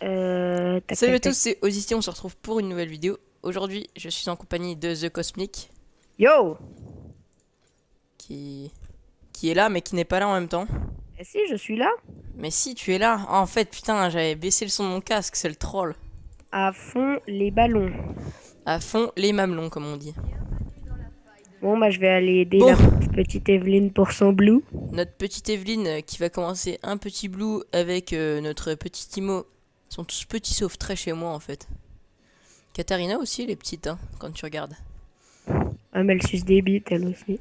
Salut à tous, c'est Ozzy, on se retrouve pour une nouvelle vidéo. Aujourd'hui, je suis en compagnie de The Cosmic, Yo! qui, qui est là, mais qui n'est pas là en même temps. Eh si, je suis là, Mais si, tu es là. Ah, en fait, putain, j'avais baissé le son de mon casque, c'est le troll. à fond les ballons. À fond, les mamelons, comme on dit. Bon, bah, je vais aller aider Bon, la petite Evelyne pour son blue. notre petite Evelyne qui va commencer un petit blue avec notre petit Timo. Ils sont tous petits sauf très chez moi, en fait. Katarina aussi, elle est petite, hein, quand tu regardes. Ah, mais elle suce des bites, elle aussi.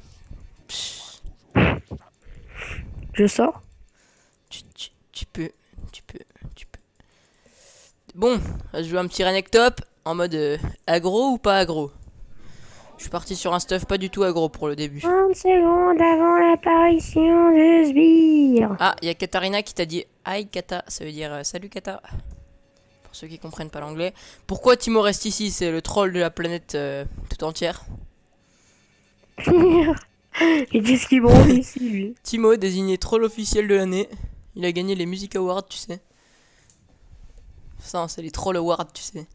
Psst, Je sors? tu peux, tu peux, tu peux. Bon, on va se jouer un petit Renekton en mode aggro ou pas aggro. Je suis parti sur un stuff pas du tout aggro pour le début. 30 secondes avant l'apparition de sbire. Ah, il y a Katarina qui t'a dit Hi Kata, ça veut dire salut Kata. Pour ceux qui comprennent pas l'anglais. Pourquoi Timo reste ici? C'est le troll de la planète tout entière. Et qu'est-ce qu'il branle ici, lui? Timo, désigné troll officiel de l'année. Il a gagné les Music Awards, tu sais. Ça, c'est les Troll Awards, tu sais.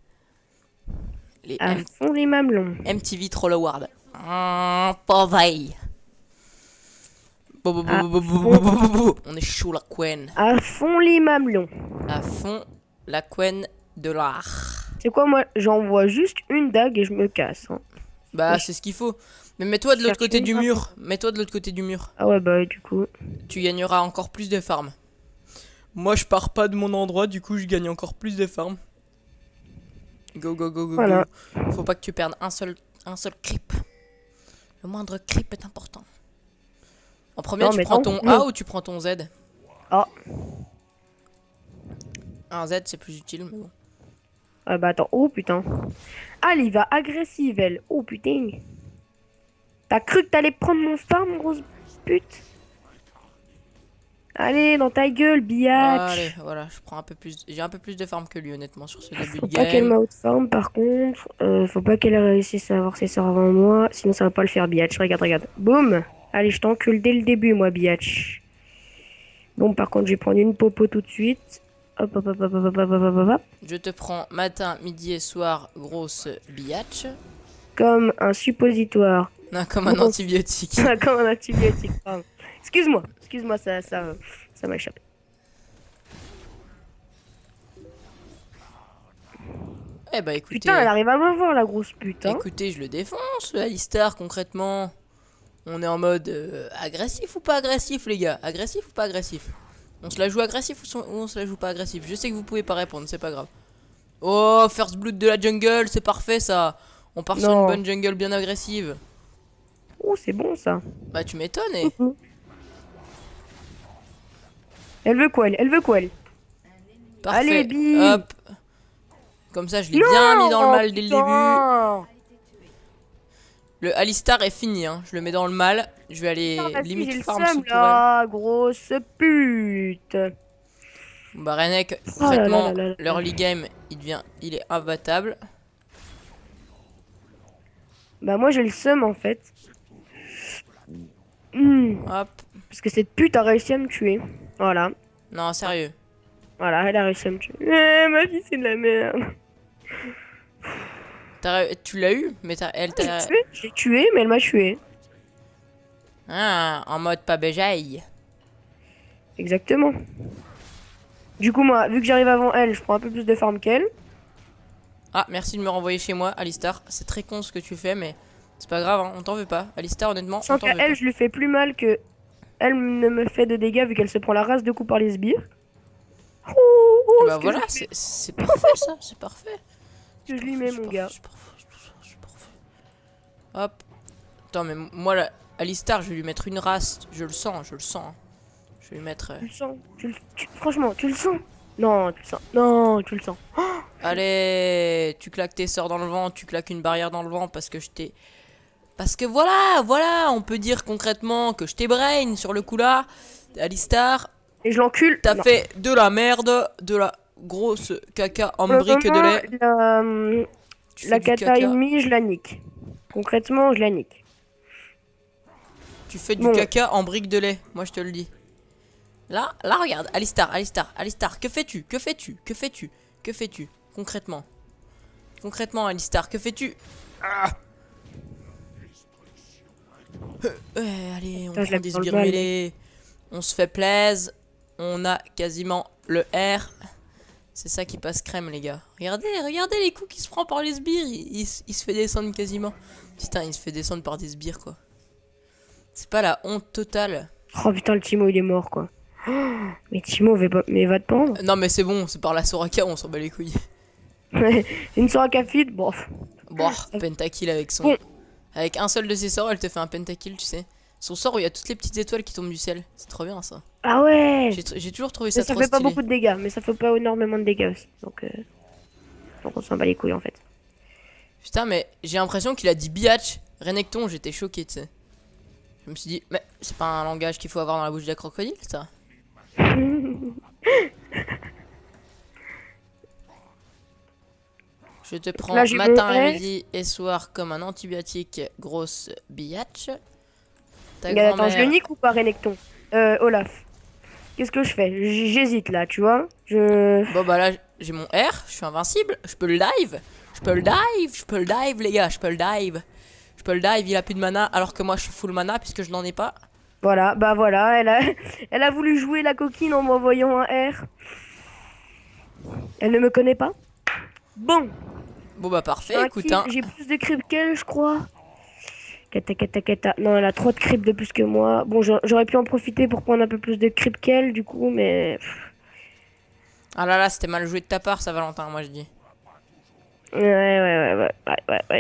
Les À fond les mamelons. MTV Troll Awards. Pareil. On est chaud la queen. À fond les mamelons. À fond la queen de l'art. C'est quoi, moi, j'envoie juste une dague et je me casse. Hein. Bah, c'est ce qu'il faut. Mais mets-toi de l'autre côté Chercher du une mur. Mets-toi de l'autre côté du mur. Ah ouais, bah, du coup. Tu gagneras encore plus de farm. Moi, je pars pas de mon endroit, du coup, je gagne encore plus de farm. Go, go, go, go, Voilà. go. Faut pas que tu perdes un seul creep. Le moindre creep est important. En premier, Non, tu mais prends non. ton A ou tu prends ton Z? Ah. Un Z, c'est plus utile, mais bon. Ah bah attends, oh putain. Ah, elle y va agressive, elle. Oh putain. T'as cru que t'allais prendre mon farm, grosse pute? Allez, dans ta gueule, Allez, biatch. voilà, je prends un peu plus. J'ai un peu plus de farm que lui, honnêtement, sur ce début Faut de pas qu'elle game. m'outfarm, par contre. Faut pas qu'elle réussisse à avoir ses sorts avant moi. Sinon, ça va pas le faire, biatch. Regarde, regarde. Boum. Allez, je t'encule dès le début, moi, biatch. Bon, par contre, je vais prendre une popo tout de suite. Hop, hop, hop, hop, hop, hop, hop, hop, hop, hop. Je te prends matin, midi et soir, grosse biatch. Comme un suppositoire. Non, comme un Bon, antibiotique. comme un antibiotique, pardon. Excuse-moi, ça m'a échappé. Eh bah écoutez, Putain, elle arrive à m'avoir, la grosse pute, hein. écoutez, je le défonce, le Alistar, concrètement. On est en mode agressif ou pas agressif, les gars? Agressif ou pas agressif? On se la joue agressif ou on se la joue pas agressif? Je sais que vous pouvez pas répondre, c'est pas grave. Oh, first blood de la jungle, c'est parfait ça. On part sur une Non. bonne jungle bien agressive. Oh, c'est bon, ça. Bah tu m'étonnes, eh. Elle veut quoi, elle? Elle veut quoi, elle? Allez, Parfait. bim. Hop. Comme ça, je l'ai bien mis dans le Non, mal dès le début. putain. Le Alistar est fini, hein. Je le mets dans le mal. Je vais aller Putain, vas-y, limite j'ai le farm sous seum, tourelle. là, grosse pute. Bah Renek, Oh là là concrètement, là là là. l'early game, il est imbattable. Bah, moi, j'ai le seum, en fait. Hop. Parce que cette pute a réussi à me tuer. Voilà. Non, sérieux. Voilà, elle a réussi à me tuer. Ma vie, c'est de la merde. Tu l'as eu, mais elle t'a... Je l'ai tué, mais elle m'a tué. Ah, en mode pas béjaille. Exactement. Du coup, moi, vu que j'arrive avant elle, je prends un peu plus de farm qu'elle. Ah, merci de me renvoyer chez moi, Alistar. C'est très con ce que tu fais, mais c'est pas grave, hein. On t'en veut pas. Alistar, honnêtement, on Sans t'en qu'à veut elle, pas. je lui fais plus mal que elle ne me fait de dégâts vu qu'elle se prend la race de coups par les sbires. Oh, oh, Bah ce que voilà, je lui c'est parfait ça, c'est parfait. ce que je lui mets, mon gars. C'est parfait, c'est parfait. Hop. Attends, mais moi, là, Alistar, je vais lui mettre une race. Je le sens, hein. Je vais lui mettre... Tu le sens franchement, tu le sens. Non, tu le sens. Non, tu le sens. Allez, tu claques tes sorts dans le vent, tu claques une barrière dans le vent parce que je t'ai... Parce que voilà, on peut dire concrètement que je t'ai brain sur le coup là. Alistar, Et je l'encule. t'as Non. fait de la merde, de la grosse caca en Pour le brique de moment, lait. Tu la fais du kata caca. ennemie, je la nique. Concrètement, je la nique. Tu fais du Bon, caca en brique de lait, moi je te le dis. Là, regarde, Alistar, que fais-tu? Que fais-tu concrètement? Concrètement, Alistar, que fais-tu? Ah allez, on Putain, je prend l'aime des dans le sbires mal, mêlés. On se fait plaise. On a quasiment le R. C'est ça qui passe crème, les gars. Regardez les coups qu'il se prend par les sbires. Il se fait descendre quasiment. Putain, il se fait descendre par des sbires, quoi. C'est pas la honte totale. Oh putain, le Timo il est mort quoi. Oh, mais Timo, mais va te pendre. Non, mais c'est bon, c'est par la Soraka, on s'en bat les couilles. Une Soraka feed, bon. Bon, pentakill avec son. Bon. Avec un seul de ses sorts, elle te fait un pentakill, tu sais. Son sort où il y a toutes les petites étoiles qui tombent du ciel. C'est trop bien ça. Ah ouais. J'ai toujours trouvé Mais ça ça trop fait pas stylé. beaucoup de dégâts, mais ça fait pas énormément de dégâts aussi. Donc on s'en bat les couilles en fait. Putain, mais j'ai l'impression qu'il a dit biatch. Renekton, j'étais choqué, tu sais. Je me suis dit, mais c'est pas un langage qu'il faut avoir dans la bouche d'un crocodile, ça. Je te prends Là, j'ai matin, mon S. midi et soir comme un antibiotique, grosse biatch. Ta Regarde, attends, je le grand-mère. nique ou pas Renekton? Olaf. Qu'est-ce que je fais? J'hésite là, tu vois. Bon bah là, j'ai mon R, je suis invincible, je peux le dive. Je peux le dive, les gars, je peux le dive. Je peux le dive, il a plus de mana, alors que moi je suis full mana puisque je n'en ai pas. Voilà, bah voilà, elle a voulu jouer la coquine en m'envoyant un R. Elle ne me connaît pas. Bon, Bon bah parfait, écoute, hein. j'ai plus de creep qu'elle, je crois. Kata, kata, kata. Non, elle a trop de creep de plus que moi. Bon, j'aurais pu en profiter pour prendre un peu plus de creep qu'elle, du coup, mais... Ah là là, c'était mal joué de ta part, ça, Valentin, moi je dis. Ouais,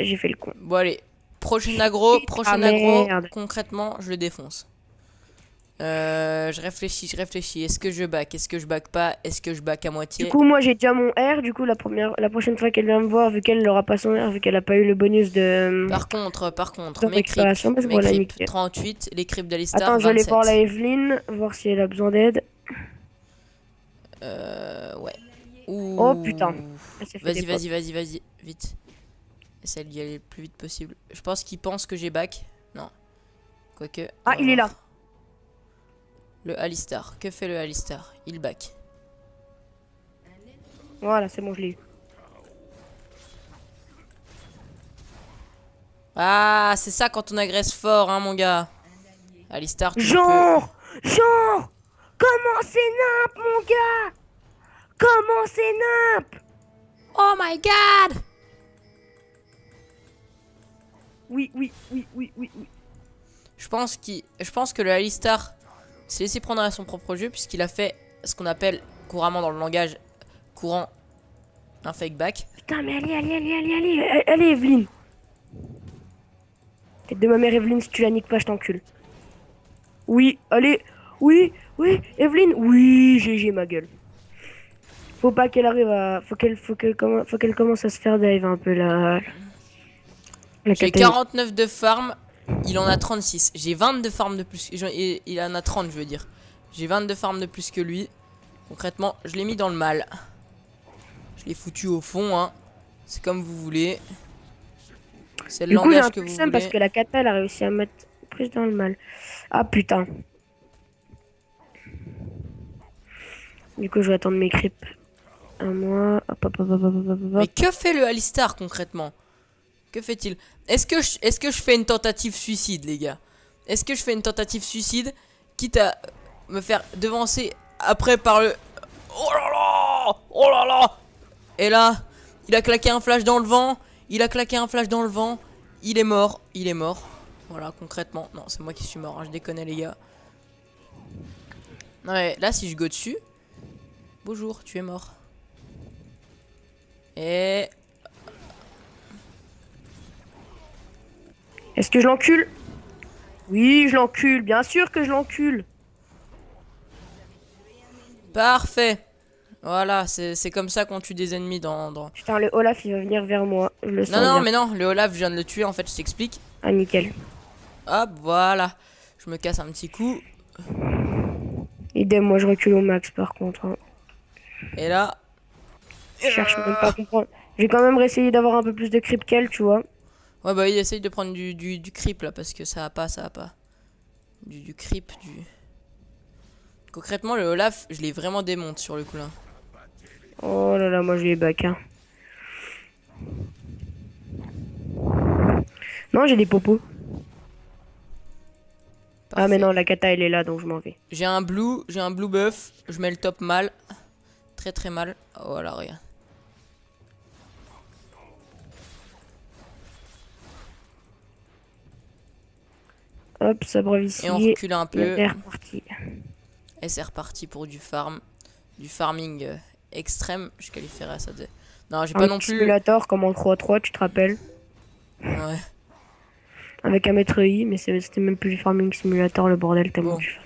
j'ai fait le con. Bon allez, prochain aggro, merde. concrètement, je le défonce. Je réfléchis. Est-ce que je back? Est-ce que je back pas? Est-ce que je back à moitié? Du coup, moi, j'ai déjà mon R. Du coup, la prochaine fois qu'elle vient me voir, vu qu'elle n'aura pas son R, vu qu'elle a pas eu le bonus de... Par contre, de mes creeps, récupération, bah, je vois la niquer. 38, les creeps d'Alistar, Attends, je vais aller 27. voir la Evelyn, voir si elle a besoin d'aide. Ouais. Ouh. Oh, putain. Elle s'est fait Vas-y, vite. Essaye d'y aller le plus vite possible. Je pense qu'il pense que j'ai back. Non. Quoique. Ah, il est là. Le Alistar. Que fait le Alistar? Il back. Voilà, c'est bon, je l'ai eu. Ah, c'est ça quand on agresse fort, hein, mon gars. Alistar, tu Genre, comment c'est nimp, mon gars? Comment c'est nimp? Oh my god! Oui. Je pense que le Alistar s'est laissé prendre à son propre jeu puisqu'il a fait ce qu'on appelle couramment dans le langage courant un fake back. Putain, mais allez, Evelyne. Tête de ma mère, Evelyne, si tu la niques pas, je t'encule. Oui, allez, oui, Evelyne, oui, GG, ma gueule. Faut pas qu'elle arrive à... Faut qu'elle commence à se faire dive un peu, la J'ai Katarina. 49 de farm, il en a 36. J'ai 20 de farm de plus. Il en a 30, je veux dire. J'ai 22 farm de plus que lui. Concrètement, je l'ai mis dans le mal. Je l'ai foutu au fond, hein. C'est comme vous voulez. C'est le Du coup, j'ai langage un que peu vous le seum parce voulez. que la Kata, elle a réussi à mettre plus dans le mal. Ah, putain. Du coup, je vais attendre mes creeps. À moi. Hop. Mais que fait le Alistar concrètement? Que fait-il? Est-ce que je fais une tentative suicide, les gars? Est-ce que je fais une tentative suicide, quitte à me faire devancer après par le... Oh là là! Oh là là! Et là, il a claqué un flash dans le vent. Il est mort. Voilà, concrètement. Non, c'est moi qui suis mort, hein, je déconne, les gars. Non, mais là, si je go dessus... Bonjour, tu es mort. Et... Est-ce que je l'encule? Oui, je l'encule. Bien sûr que je l'encule. Parfait. Voilà, c'est comme ça qu'on tue des ennemis dans... Putain, le Olaf, il va venir vers moi. Je le sens Non, bien. mais non, le Olaf, je viens de le tuer, en fait, je t'explique. Ah, nickel. Hop, voilà. Je me casse un petit coup. Idem, moi, je recule au max, par contre. Hein. Et là... Je cherche même pas à comprendre. J'ai quand même essayé d'avoir un peu plus de creep qu'elle, tu vois. Ouais, bah, il essaye de prendre du creep, là, parce que ça va pas. Du creep, Concrètement, le Olaf, je l'ai vraiment démonte sur le coup, là. Oh là là, moi j'ai les bacs. Hein. Non, j'ai des popos. Ah, mais Parfait. non, la kata elle est là donc je m'en vais. J'ai un blue buff. Je mets le top mal. Très très mal. Oh, voilà, regarde. Hop, ça brave Et on ici. recule un Et on peu. est reparti. Et c'est reparti pour du farm. Du farming extrême. Je qualifierais ça de... Non, j'ai pas Un non petit plus... simulator comme en 3-3, tu te rappelles? Ouais. Avec un maître I, mais c'était même plus du farming simulator, le bordel tellement Bon. tu fais.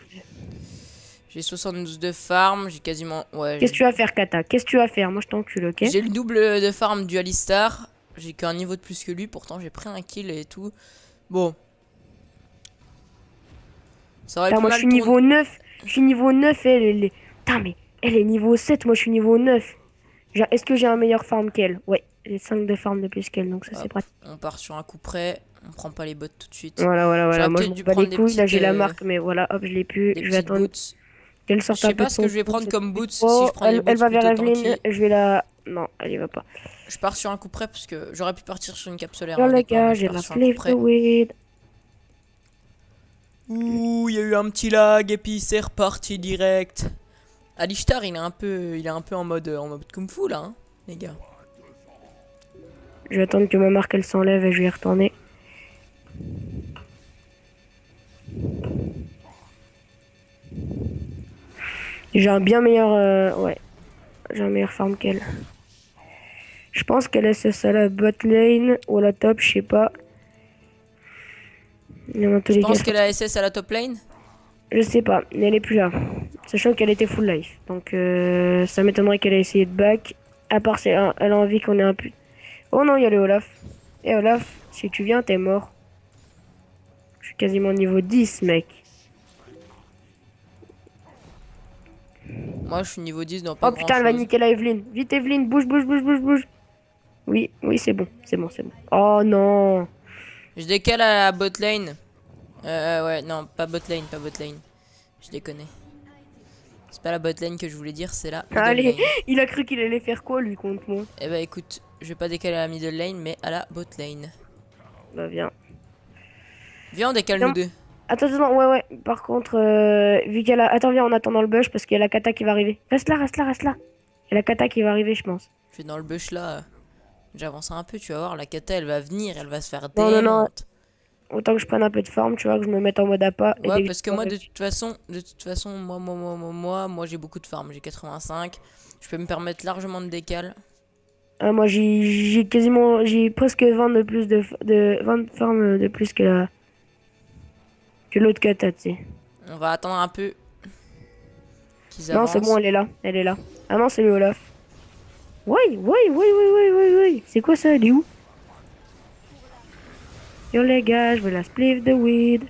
J'ai 72 de farm. J'ai quasiment... Ouais. Qu'est-ce que tu vas faire, Kata? Qu'est-ce que tu vas faire? Moi je t'encule, ok? J'ai le double de farm du Alistar. J'ai qu'un niveau de plus que lui. Pourtant, j'ai pris un kill et tout. Bon. Ça aurait Putain, pu moi je mal suis tourner. niveau 9. Je suis niveau 9 et elle est. Putain, mais elle est niveau 7, moi je suis niveau 9. Est-ce que j'ai un meilleur farm qu'elle? Ouais, j'ai 5 de farm de plus qu'elle, donc ça c'est Hop. pratique. On part sur un coup près. On prend pas les bots tout de suite. Voilà, voilà, voilà. J'aurais Moi je peut-être m'en dû bats les prendre des couilles. Là petites... j'ai la marque, mais voilà, hop, je l'ai plus. des Je vais petites attendre boots. qu'elle Je sorte sais un peu pas de ce que son je vais trou, prendre cette comme petite boots. Si peau. je prends les Elle boots va vers plutôt Evelyn. tanky. Je vais la. Non, elle y va pas. Je pars sur un coup près parce que j'aurais pu partir sur une capsulaire, Yo hein, les honnêtement, gars, mais je j'ai pars la sur un coup slave de près. weed. Ouh, il y a eu un petit lag et puis c'est reparti direct. Alistar, il est un peu en mode kung fu là, hein, les gars. Je vais attendre que ma marque elle s'enlève et je vais y retourner. J'ai un bien meilleur. Ouais, j'ai un meilleur farm qu'elle. Je pense qu'elle laisse à la bot lane ou à la top, je sais pas. Mais dans tous Je les cas, pense je que pense la SS à la top lane. je sais pas, mais elle est plus là. Sachant qu'elle était full life. Donc ça m'étonnerait qu'elle ait essayé de back. À part si elle a envie qu'on ait un peu. Oh non, il y a le Olaf. Et Olaf, si tu viens, t'es mort. Je suis quasiment niveau 10, mec. Moi, je suis niveau 10 dans pas Oh grand putain, elle va chose. niquer la Evelyn. Vite, Evelyn, bouge, bouge, bouge, bouge, bouge. Oui, oui, c'est bon, c'est bon, c'est bon. Oh non. Je décale à la bot lane. Ouais, non, pas bot lane, pas bot lane. Je déconne. C'est pas la bot lane que je voulais dire, c'est la middle Allez, lane. il a cru qu'il allait faire quoi, lui, contre moi? Eh bah écoute, je vais pas décaler à la middle lane, mais à la bot lane. Bah, viens. Viens, on décale nous Viens. deux. Attends, attends, ouais, ouais. Par contre, vu qu'elle a. Attends, viens, en attendant le bush parce qu'il y a la kata qui va arriver. Reste là, reste là, reste là. Il y a la kata qui va arriver, je pense. Je vais dans le bush là. J'avance un peu, tu vas voir, la kata elle va venir, elle va se faire Non, non, non. démonte. Autant que je prenne un peu de forme, tu vois, que je me mette en mode appât. Et Ouais, dès que parce que moi, de toute façon, moi j'ai beaucoup de farm. J'ai 85. Je peux me permettre largement de décal. Ah, moi, j'ai quasiment. J'ai presque 20 de plus de 20 de forme de plus que la. Que l'autre kata, tu sais. On va attendre un peu qu'ils Non, c'est bon, avancent. elle est là. Elle est là. Ah non, c'est le Olaf. Ouais, ouais, ouais, ouais, ouais, ouais, ouais. C'est quoi ça? Elle est où? Yo les gars, je veux la spliff de weed.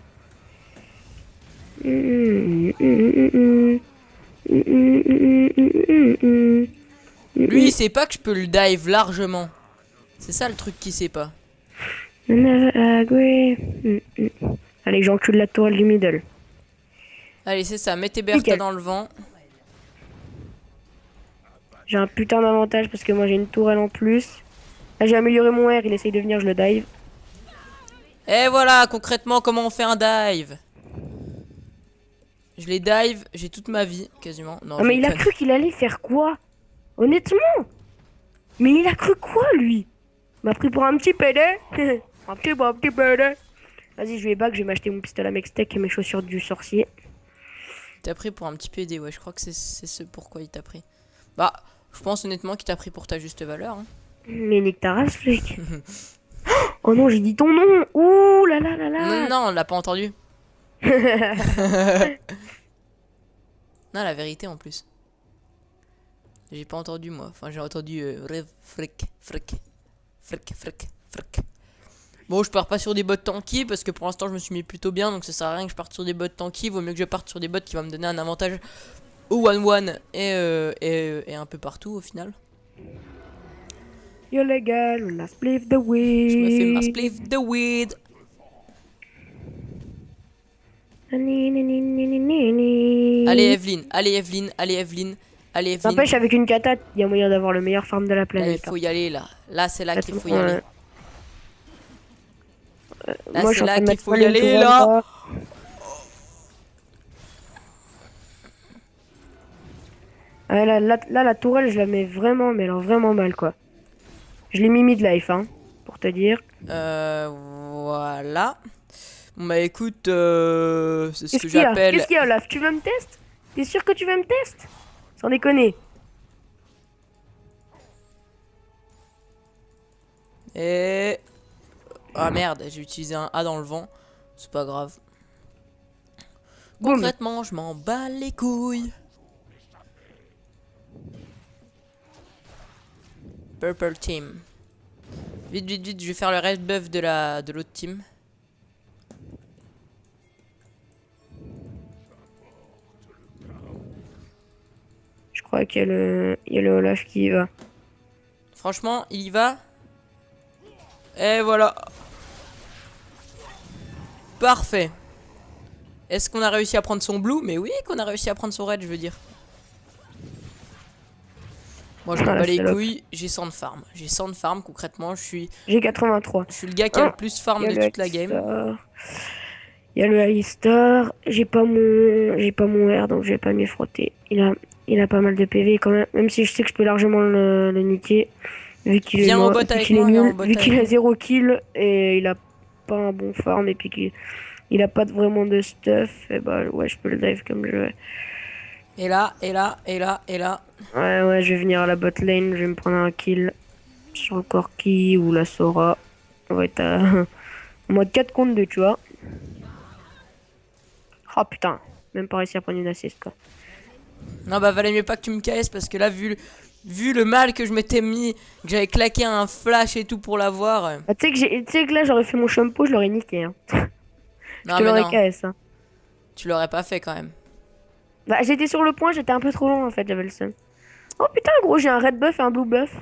Lui, il sait pas que je peux le dive largement. C'est ça le truc qu'il sait pas. Allez, j'encule la tourelle du middle. Allez, c'est ça, mettez Bertha Nickel. dans le vent. J'ai un putain d'avantage parce que moi j'ai une tourelle en plus. Là, j'ai amélioré mon air, il essaye de venir, je le dive. Et voilà, concrètement, comment on fait un dive. Je les dive, j'ai toute ma vie, quasiment. Non, Ah, je mais il a déconne. cru qu'il allait faire quoi? Honnêtement? Mais il a cru quoi, lui? Il m'a pris pour un petit pédé. Un petit pédé. Vas-y, je vais back, je vais m'acheter mon pistolet à Mextech et mes chaussures du sorcier. T'as pris pour un petit PD, ouais, je crois que c'est ce pourquoi il t'a pris. Bah, je pense honnêtement qu'il t'a pris pour ta juste valeur. Hein. Mais nique ta race, flic. Oh non, j'ai dit ton nom. Ouh là là là Non, là. non, on l'a pas entendu. Non, la vérité en plus. J'ai pas entendu moi. Enfin, j'ai entendu fric. Bon, je pars pas sur des bots tanky parce que pour l'instant je me suis mis plutôt bien, donc ça sert à rien que je parte sur des bots tanky. Vaut mieux que je parte sur des bots qui vont me donner un avantage au 1-1 et un peu partout au final. Yo les gars, on a spliff the weed. Je me fais ma spliff de weed. Allez Evelyn, allez Evelyn, allez Evelyn. Allez, Evelyne. N'empêche, avec une kata, il y a moyen d'avoir le meilleur farm de la Là, il planète. faut y aller, là. Là, c'est là qu'il faut y Ouais. aller. Là, Moi, je c'est suis en là train de qu'il mettre faut y Fallen aller, to là. Wall. Ouais, là, la tourelle, je la mets vraiment, mais alors vraiment mal, quoi. Je l'ai mis mid-life, hein, pour te dire. Voilà. Bon, bah écoute, c'est ce Qu'est-ce que qu'il y a? j'appelle... Qu'est-ce qu'il y a, Olaf? Tu veux me tester? T'es sûr que tu veux me tester? Sans déconner. Et... Ah merde, j'ai utilisé un A dans le vent. C'est pas grave. Boum. Concrètement, je m'en bats les couilles. Purple team. Vite, vite, vite, je vais faire le red buff de l'autre team. Je crois il y a le Olaf qui y va. Franchement, il y va. Et voilà. Parfait. Est-ce qu'on a réussi à prendre son blue? Mais oui, qu'on a réussi à prendre son red, je veux dire. Moi, je m'en Ah, la bats les salope. couilles. J'ai 100 de farm. J'ai 100 de farm, concrètement. J'ai 83. Je suis le gars qui a le Ah, plus il farm y a de le toute la game. Alistar. Il y a le Alistar. J'ai pas mon R, donc je vais pas m'y frotter. Il a pas mal de PV quand même. Même si je sais que je peux largement le niquer. Vu qu'il est, Viens au bot vu avec qu'il est moi, viens au nul, bot vu qu'il avec a 0 kill et il a pas un bon farm et puis qu'il a pas vraiment de stuff, et bah ouais, je peux le dive comme je veux. Et là, et là, et là, et là. Ouais, je vais venir à la bot lane, je vais me prendre un kill sur le Corki ou la Sora. On va être en mode 4 contre 2, tu vois. Oh putain, même pas réussi à prendre une assist quoi. Non, bah valait mieux pas que tu me caisses parce que là, vu le mal que je m'étais mis, que j'avais claqué un flash et tout pour l'avoir. Ah, tu sais que là j'aurais fait mon shampoo, je l'aurais niqué. Hein. Je Non, te mais l'aurais non, KS. Hein. tu l'aurais pas fait quand même. Bah, j'étais sur le point, j'étais un peu trop long en fait, j'avais le seum. Oh putain, gros, j'ai un red buff et un blue buff.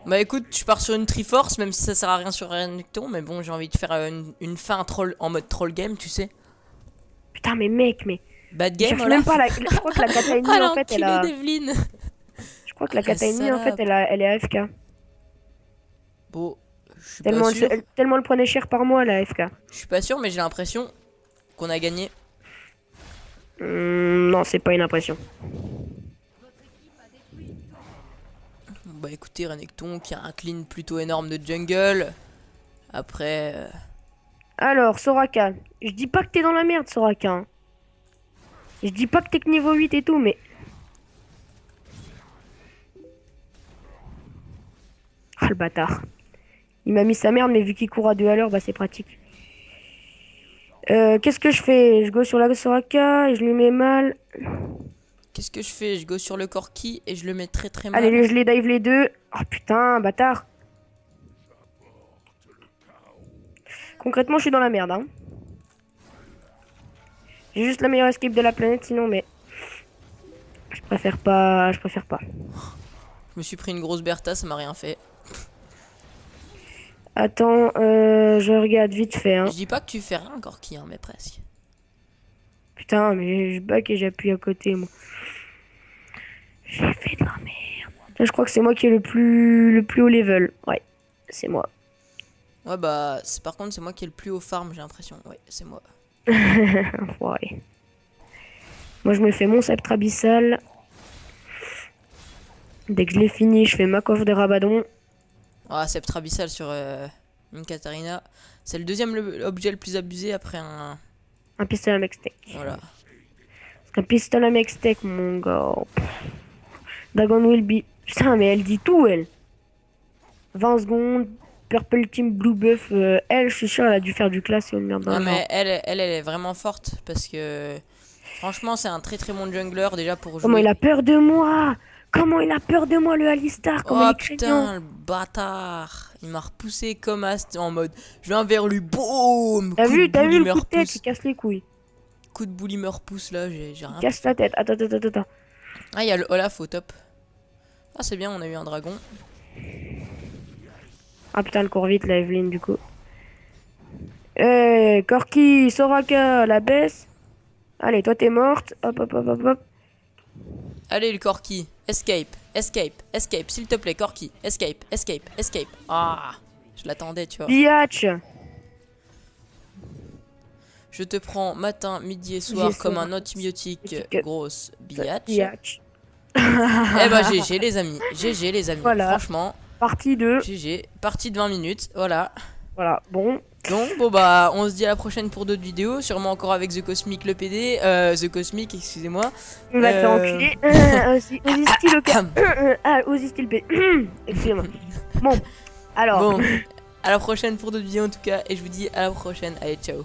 Bah écoute, je pars sur une Triforce, même si ça sert à rien sur Renekton, mais bon, j'ai envie de faire une fin troll en mode troll game, tu sais. Putain, mais mec, mais. Bad Je game, cherche voilà. même pas la. Je crois que la kata ennemie Ah en fait elle l'enculé a. d'Evelyne. Je crois que la Ah, kata ennemie en fait salope. elle est AFK. Bon, je suis pas Tellement, sûr. tellement le prenait cher par mois la AFK. Je suis pas sûr, mais j'ai l'impression qu'on a gagné. Non, c'est pas une impression. Bah écoutez, Renekton qui a un clean plutôt énorme de jungle. Après... Alors, Soraka. Je dis pas que t'es dans la merde, Soraka. Hein. Je dis pas que t'es que niveau 8 et tout, mais. Ah, le bâtard. Il m'a mis sa merde, mais vu qu'il court à 2 à l'heure, bah c'est pratique. Qu'est-ce que je fais? Je go sur la Soraka et je lui mets mal. Qu'est-ce que je fais? Je go sur le Corki et je le mets très très mal. Allez, je les dive les deux. Oh putain, bâtard. Concrètement, je suis dans la merde. Hein. J'ai juste la meilleure escape de la planète, sinon, mais. Je préfère pas. Je préfère pas. Je me suis pris une grosse Bertha, ça m'a rien fait. Attends, je regarde vite fait. Hein. Je dis pas que tu fais rien, Corki, hein, mais presque. Putain, mais je back et j'appuie à côté, moi. J'ai fait de la merde. Là, je crois que c'est moi qui est le plus haut level. Ouais, c'est moi. Ouais, bah, par contre, c'est moi qui ai le plus haut farm, j'ai l'impression. Ouais, c'est moi. Enfoiré. Moi, je me fais mon sceptre abyssal. Dès que je l'ai fini, je fais ma coffre de Rabadon. Ah, Sceptre Abyssal sur une Katarina. C'est le deuxième objet le plus abusé après un... Un pistolet à mextech. Voilà. Parce qu'un pistolet à mextech, mon gars. Dagon will be. Putain, mais elle dit tout, elle. 20 secondes. Purple Team Blue Buff. Elle, je suis sûr, elle a dû faire du classe et une merde dans Ah, le mais genre. elle est vraiment forte parce que... Franchement, c'est un très très bon jungler déjà pour jouer. Comment il a peur de moi? Comment il a peur de moi, le Alistar? Comment il Oh est craignant? putain, le bâtard. Il m'a repoussé comme as en mode... Je viens vers lui, boum. T'as vu boule, il le me coup de tête? repousse. Il casse les couilles. Coup de boule, il me repousse là, j'ai rien. Casse la tête. Attends. Ah, il y a le Olaf au top. Ah, c'est bien, on a eu un dragon. Ah putain, le court vite, la Evelyne, du coup. Eh, Corki, Soraka, la baisse. Allez, toi t'es morte. Hop. Allez, le Corki. Escape, escape, escape. S'il te plaît, Corki. Escape, escape, escape. Ah, je l'attendais, tu vois. Biatch. Je te prends matin, midi et soir J'ai comme soir. un antibiotique, Antibiotique. grosse biatch. Biatch. Eh bah GG les amis, GG les amis. Voilà. Franchement, Partie 2. GG. Partie de 20 minutes, voilà. Voilà, bon. Donc bon bah on se dit à la prochaine pour d'autres vidéos, sûrement encore avec The Cosmic le PD, The Cosmic, excusez-moi. On va te faire enculer. Aussi style au cas. Ah, aussi style P. Excusez-moi. Bon, alors. Bon, à la prochaine pour d'autres vidéos en tout cas, et je vous dis à la prochaine, allez ciao.